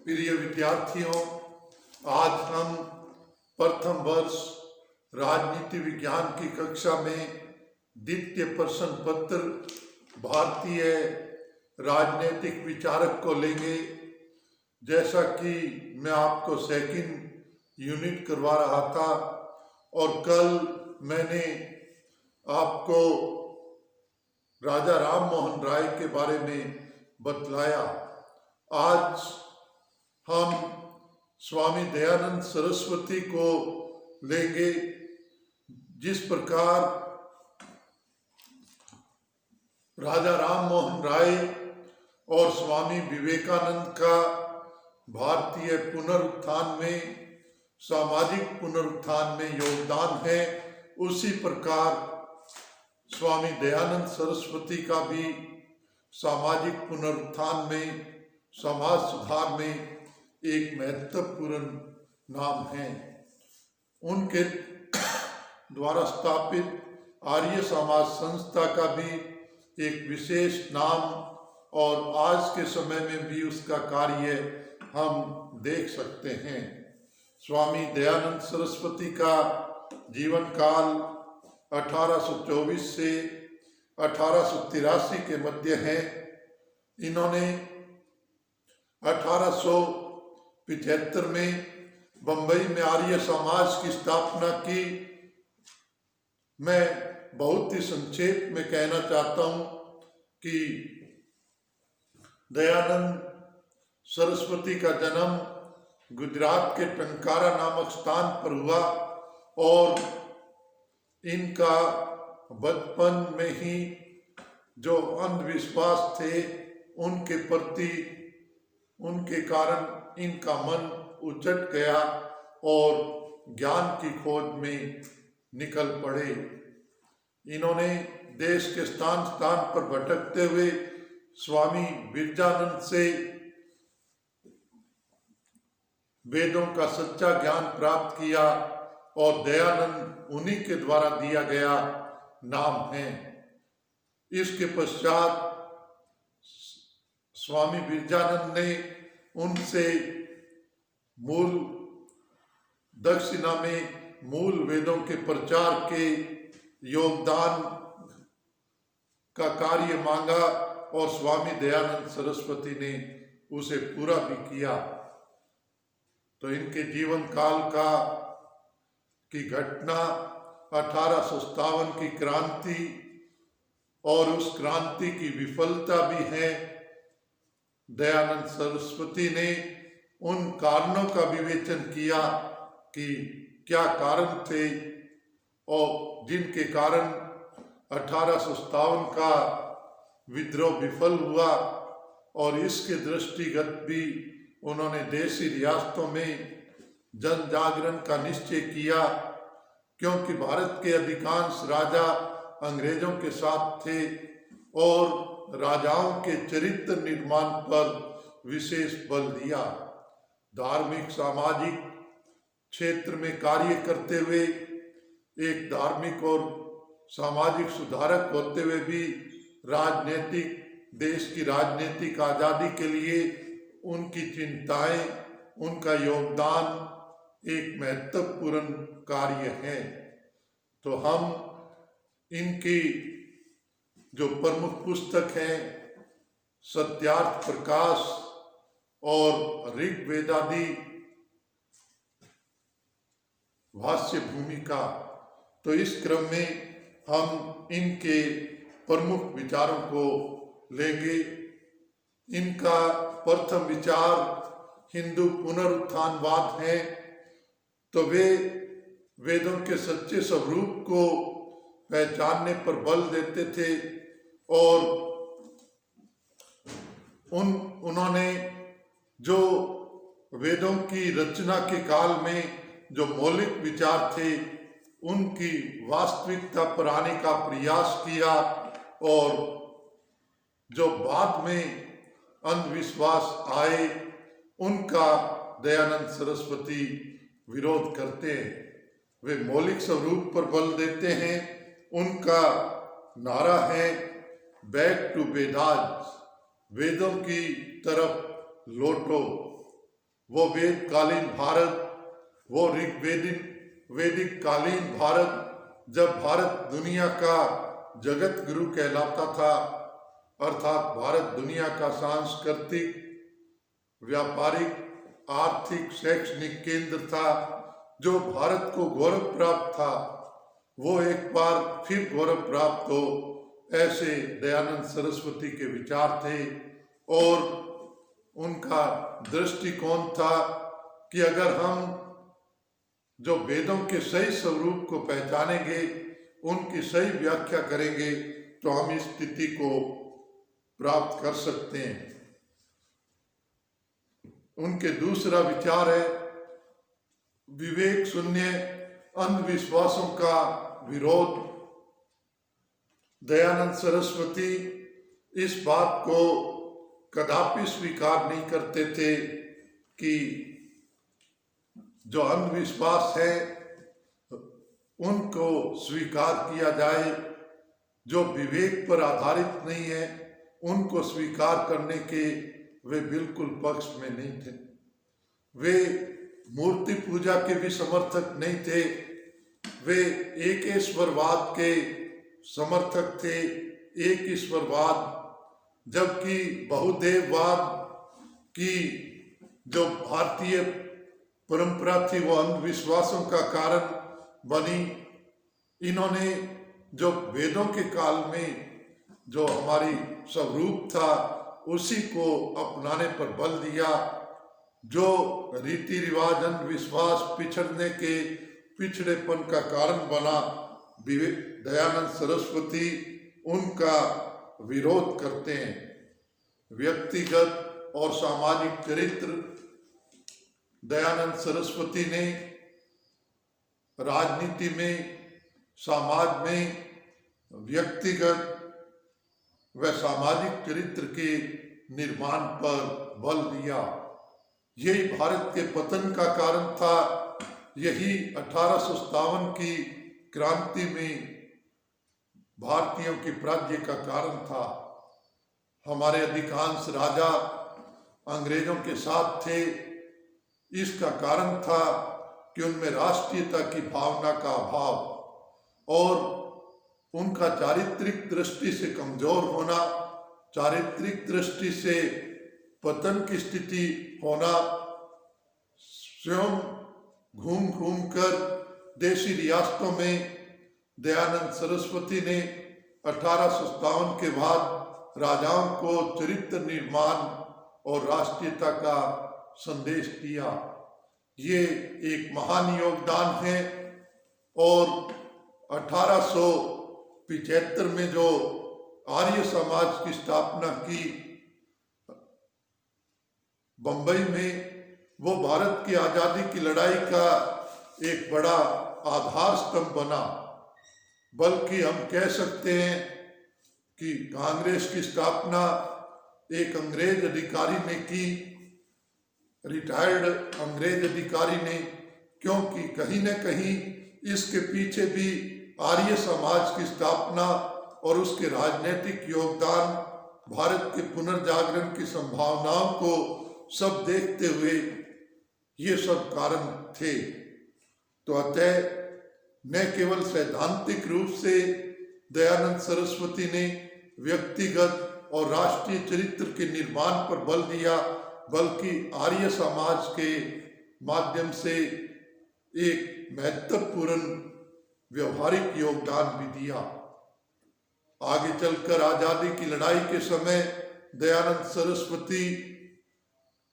प्रिय विद्यार्थियों, आज हम प्रथम वर्ष राजनीति विज्ञान की कक्षा में द्वितीय प्रश्न पत्र भारतीय राजनीतिक विचारक को लेंगे। जैसा कि मैं आपको सेकंड यूनिट करवा रहा था और कल मैंने आपको राजा राम मोहन राय के बारे में बतलाया, आज हम स्वामी दयानंद सरस्वती को लेंगे। जिस प्रकार राजा राम मोहन राय और स्वामी विवेकानंद का भारतीय पुनरुत्थान में, सामाजिक पुनरुत्थान में योगदान है, उसी प्रकार स्वामी दयानंद सरस्वती का भी सामाजिक पुनरुत्थान में, समाज सुधार में एक महत्वपूर्ण नाम है। उनके द्वारा स्थापित आर्य समाज संस्था का भी एक विशेष नाम और आज के समय में भी उसका कार्य हम देख सकते हैं। स्वामी दयानंद सरस्वती का जीवन काल 1824 से 1883 के मध्य है। इन्होंने 1875 में बंबई में आर्य समाज की स्थापना की। मैं बहुत ही संक्षेप में कहना चाहता हूँ कि दयानंद सरस्वती का जन्म गुजरात के टंकारा नामक स्थान पर हुआ और इनका बचपन में ही जो अंधविश्वास थे उनके प्रति, उनके कारण इनका मन उचट गया और ज्ञान की खोज में निकल पड़े। इन्होंने देश के स्थान स्थान पर भटकते हुए स्वामी विरजानंद से वेदों का सच्चा ज्ञान प्राप्त किया और दयानंद उन्हीं के द्वारा दिया गया नाम है। इसके पश्चात स्वामी विरजानंद ने उनसे मूल दक्षिणा में मूल वेदों के प्रचार के योगदान का कार्य मांगा और स्वामी दयानंद सरस्वती ने उसे पूरा भी किया। तो इनके जीवन काल की घटना 1857 की क्रांति और उस क्रांति की विफलता भी है। दयानंद सरस्वती ने उन कारणों का विवेचन किया कि क्या कारण थे और जिनके कारण 1857 का विद्रोह विफल हुआ, और इसके दृष्टिगत भी उन्होंने देशी रियासतों में जन जागरण का निश्चय किया, क्योंकि भारत के अधिकांश राजा अंग्रेजों के साथ थे और राजाओं के चरित्र निर्माण पर विशेष बल दिया। धार्मिक सामाजिक क्षेत्र में कार्य करते हुए एक धार्मिक और सामाजिक सुधारक होते हुए भी राजनीतिक, देश की राजनीतिक आज़ादी के लिए उनकी चिंताएं, उनका योगदान एक महत्वपूर्ण कार्य है। तो हम इनकी जो प्रमुख पुस्तक है सत्यार्थ प्रकाश और ऋग्वेदादि भाष्य भूमिका, तो इस क्रम में हम इनके प्रमुख विचारों को लेंगे। इनका प्रथम विचार हिंदू पुनरुत्थानवाद है। तो वे वेदों के सच्चे स्वरूप को पहचानने पर बल देते थे और उन्होंने जो वेदों की रचना के काल में जो मौलिक विचार थे उनकी वास्तविकता पर आने का प्रयास किया और जो बाद में अंधविश्वास आए उनका दयानंद सरस्वती विरोध करते हैं। वे मौलिक स्वरूप पर बल देते हैं। उनका नारा है बैक टू वेदास, वेदों की तरफ लौटो। वो वेदकालीन भारत, वो वैदिक कालीन भारत, जब भारत दुनिया का जगत गुरु कहलाता था, अर्थात भारत दुनिया का सांस्कृतिक, व्यापारिक, आर्थिक, शैक्षणिक केंद्र था, जो भारत को गौरव प्राप्त था, वो एक बार फिर गौरव प्राप्त हो, ऐसे दयानंद सरस्वती के विचार थे। और उनका दृष्टिकोण था कि अगर हम जो वेदों के सही स्वरूप को पहचानेंगे, उनकी सही व्याख्या करेंगे, तो हम इस स्थिति को प्राप्त कर सकते हैं। उनके दूसरा विचार है विवेक शून्य अंधविश्वासों का विरोध। दयानंद सरस्वती इस बात को कदापि स्वीकार नहीं करते थे कि जो अंधविश्वास है उनको स्वीकार किया जाए, जो विवेक पर आधारित नहीं है उनको स्वीकार करने के वे बिल्कुल पक्ष में नहीं थे। वे मूर्ति पूजा के भी समर्थक नहीं थे, वे एक ईश्वरवाद के समर्थक थे, एक ईश्वरवाद, जबकि बहुदेववाद की जो भारतीय परंपरा थी वो अंधविश्वासों का कारण बनी। इन्होंने जो वेदों के काल में जो हमारी स्वरूप था उसी को अपनाने पर बल दिया। जो रीति रिवाज, अंधविश्वास पिछड़ेपन का कारण बना, दयानंद सरस्वती उनका विरोध करते हैं। व्यक्तिगत और सामाजिक चरित्र, दयानंद सरस्वती ने राजनीति में, समाज में व्यक्तिगत व सामाजिक चरित्र के निर्माण पर बल दिया। यही भारत के पतन का कारण था। यही 1857 की क्रांति में भारतीयों की पराजय का कारण था। हमारे अधिकांश राजा अंग्रेजों के साथ थे। इसका कारण था कि उनमें राष्ट्रीयता की भावना का अभाव और उनका चारित्रिक दृष्टि से कमजोर होना, चारित्रिक दृष्टि से पतन की स्थिति होना, स्वयं घूम घूम कर देशी रियासतों में दयानंद सरस्वती ने 1857 के बाद राजाओं को चरित्र निर्माण और राष्ट्रीयता का संदेश दिया। ये एक महान योगदान है। और 1875 में जो आर्य समाज की स्थापना की बंबई में, वो भारत की आज़ादी की लड़ाई का एक बड़ा आधार स्तंभ बना। बल्कि हम कह सकते हैं कि कांग्रेस की स्थापना एक अंग्रेज अधिकारी ने की, रिटायर्ड अंग्रेज अधिकारी ने, क्योंकि कहीं न कहीं इसके पीछे भी आर्य समाज की स्थापना और उसके राजनीतिक योगदान, भारत के पुनर्जागरण की संभावनाओं को सब देखते हुए ये सब कारण थे। तो अतः न केवल सैद्धांतिक रूप से दयानंद सरस्वती ने व्यक्तिगत और राष्ट्रीय चरित्र के निर्माण पर बल दिया, बल्कि आर्य समाज के माध्यम से एक महत्वपूर्ण व्यवहारिक योगदान भी दिया। आगे चलकर आजादी की लड़ाई के समय दयानंद सरस्वती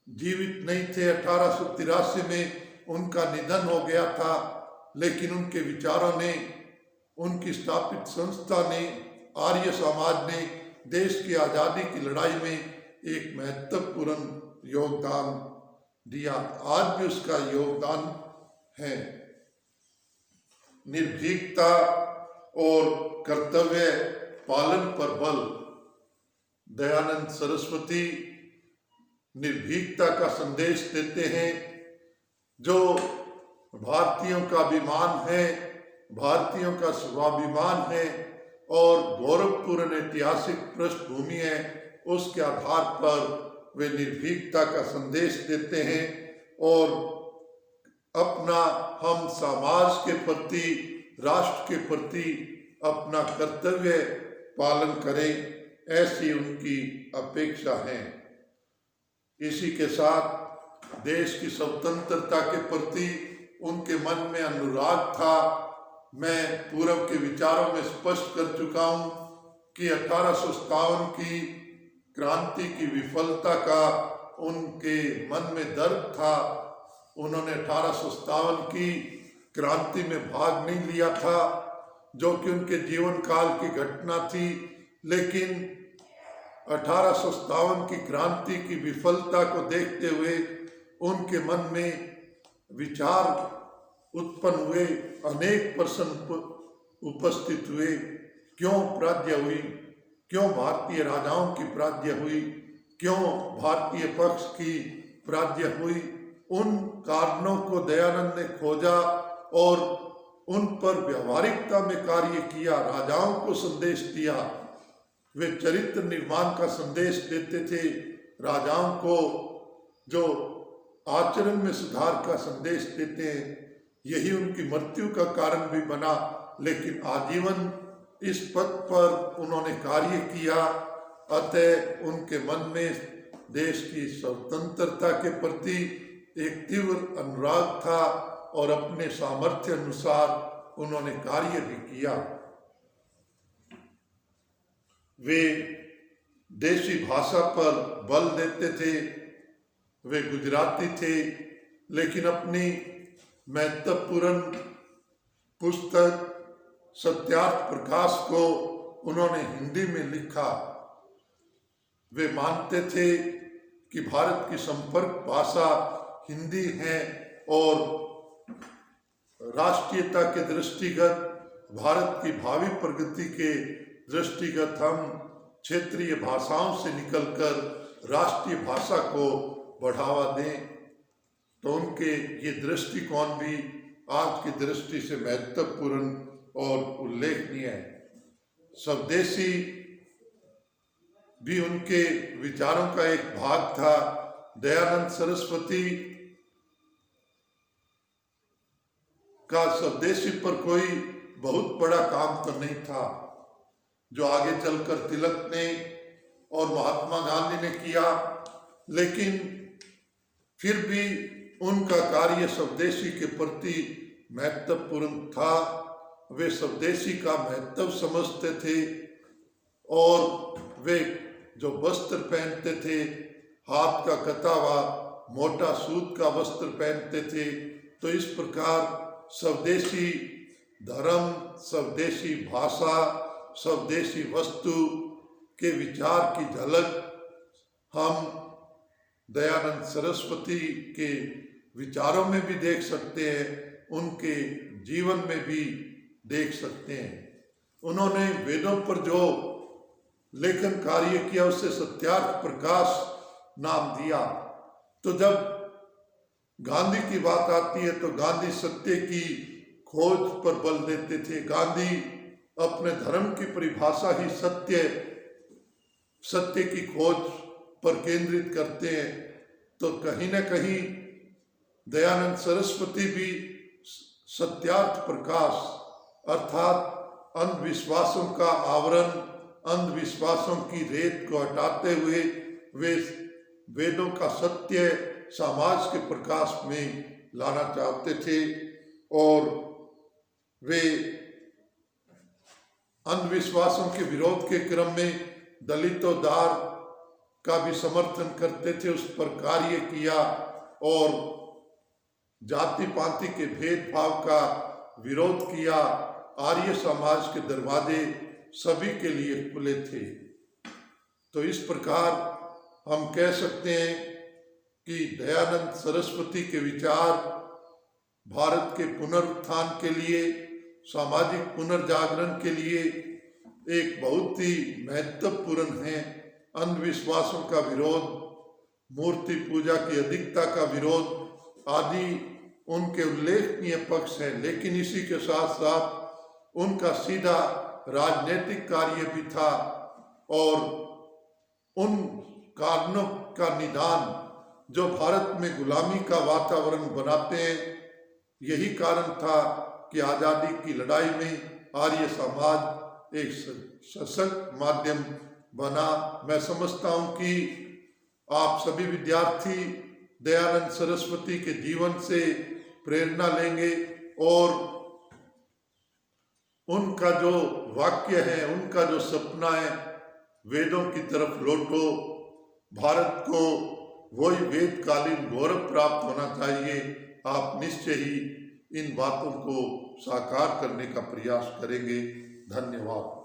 जीवित नहीं थे। 1883 में उनका निधन हो गया था, लेकिन उनके विचारों ने, उनकी स्थापित संस्था ने, आर्य समाज ने देश की आज़ादी की लड़ाई में एक महत्वपूर्ण योगदान दिया। आज भी उसका योगदान है। निर्भीकता और कर्तव्य पालन पर बल। दयानंद सरस्वती निर्भीकता का संदेश देते हैं। जो भारतीयों का अभिमान है, भारतीयों का स्वाभिमान है और गौरवपूर्ण ऐतिहासिक पृष्ठभूमि है, उसके आधार पर वे निर्भीकता का संदेश देते हैं। और अपना हम समाज के प्रति, राष्ट्र के प्रति अपना कर्तव्य पालन करें, ऐसी उनकी अपेक्षा है। इसी के साथ देश की स्वतंत्रता के प्रति उनके मन में अनुराग था। मैं पूर्व के विचारों में स्पष्ट कर चुका हूँ कि 1857 की क्रांति की विफलता का उनके मन में दर्द था। उन्होंने 1857 की क्रांति में भाग नहीं लिया था, जो कि उनके जीवन काल की घटना थी, लेकिन 1857 की क्रांति की विफलता को देखते हुए उनके मन में विचार उत्पन्न हुए, अनेक प्रश्न उपस्थित हुए। क्यों पराजय हुई, क्यों भारतीय राजाओं की पराजय हुई, क्यों भारतीय पक्ष की पराजय हुई? उन कारणों को दयानंद ने खोजा और उन पर व्यवहारिकता में कार्य किया, राजाओं को संदेश दिया। वे चरित्र निर्माण का संदेश देते थे, राजाओं को जो आचरण में सुधार का संदेश देते हैं। यही उनकी मृत्यु का कारण भी बना, लेकिन आजीवन इस पद पर उन्होंने कार्य किया। अतः उनके मन में देश की स्वतंत्रता के प्रति एक तीव्र अनुराग था और अपने सामर्थ्य अनुसार उन्होंने कार्य भी किया। वे देशी भाषा पर बल देते थे। वे गुजराती थे, लेकिन अपनी महत्वपूर्ण पुस्तक सत्यार्थ प्रकाश को उन्होंने हिंदी में लिखा। वे मानते थे कि भारत की संपर्क भाषा हिंदी है और राष्ट्रीयता के दृष्टिगत, भारत की भावी प्रगति के दृष्टिगत हम क्षेत्रीय भाषाओं से निकलकर राष्ट्रीय भाषा को बढ़ावा दें। तो उनके ये दृष्टिकोण भी आज की दृष्टि से महत्वपूर्ण और उल्लेखनीय है। स्वदेशी भी उनके विचारों का एक भाग था। दयानंद सरस्वती का स्वदेशी पर कोई बहुत बड़ा काम तो नहीं था, जो आगे चलकर तिलक ने और महात्मा गांधी ने किया, लेकिन फिर भी उनका कार्य स्वदेशी के प्रति महत्वपूर्ण था। वे स्वदेशी का महत्व समझते थे और वे जो वस्त्र पहनते थे, हाथ का कता हुआ मोटा सूत का वस्त्र पहनते थे। तो इस प्रकार स्वदेशी धर्म, स्वदेशी भाषा, स्वदेशी वस्तु के विचार की झलक हम दयानंद सरस्वती के विचारों में भी देख सकते हैं, उनके जीवन में भी देख सकते हैं। उन्होंने वेदों पर जो लेखन कार्य किया उसे सत्यार्थ प्रकाश नाम दिया। तो जब गांधी की बात आती है तो गांधी सत्य की खोज पर बल देते थे। गांधी अपने धर्म की परिभाषा ही सत्य की खोज पर केंद्रित करते हैं। तो कहीं न कहीं दयानंद सरस्वती भी सत्यार्थ प्रकाश अर्थात अंधविश्वासों का आवरण, अंधविश्वासों की रेत को हटाते हुए वे वेदों का सत्य समाज के प्रकाश में लाना चाहते थे और वे अंधविश्वासों के विरोध के क्रम में दलितों दार का भी समर्थन करते थे, उस पर कार्य किया और जाति पाति के भेदभाव का विरोध किया। आर्य समाज के दरवाजे सभी के लिए खुले थे। तो इस प्रकार हम कह सकते हैं कि दयानंद सरस्वती के विचार भारत के पुनरुत्थान के लिए, सामाजिक पुनर्जागरण के लिए एक बहुत ही महत्वपूर्ण है। अंधविश्वासों का विरोध, मूर्ति पूजा की अधिकता का विरोध आदि उनके उल्लेखनीय पक्ष है, लेकिन इसी के साथ साथ उनका सीधा राजनीतिक कार्य भी था और उन कारणों का निदान जो भारत में गुलामी का वातावरण बनाते हैं। यही कारण था कि आज़ादी की लड़ाई में आर्य समाज एक सशक्त माध्यम बना। मैं समझता हूँ कि आप सभी विद्यार्थी दयानंद सरस्वती के जीवन से प्रेरणा लेंगे और उनका जो वाक्य है, उनका जो सपना है, वेदों की तरफ लौटो, भारत को वही वेदकालीन गौरव प्राप्त होना चाहिए। आप निश्चय ही इन बातों को साकार करने का प्रयास करेंगे। धन्यवाद।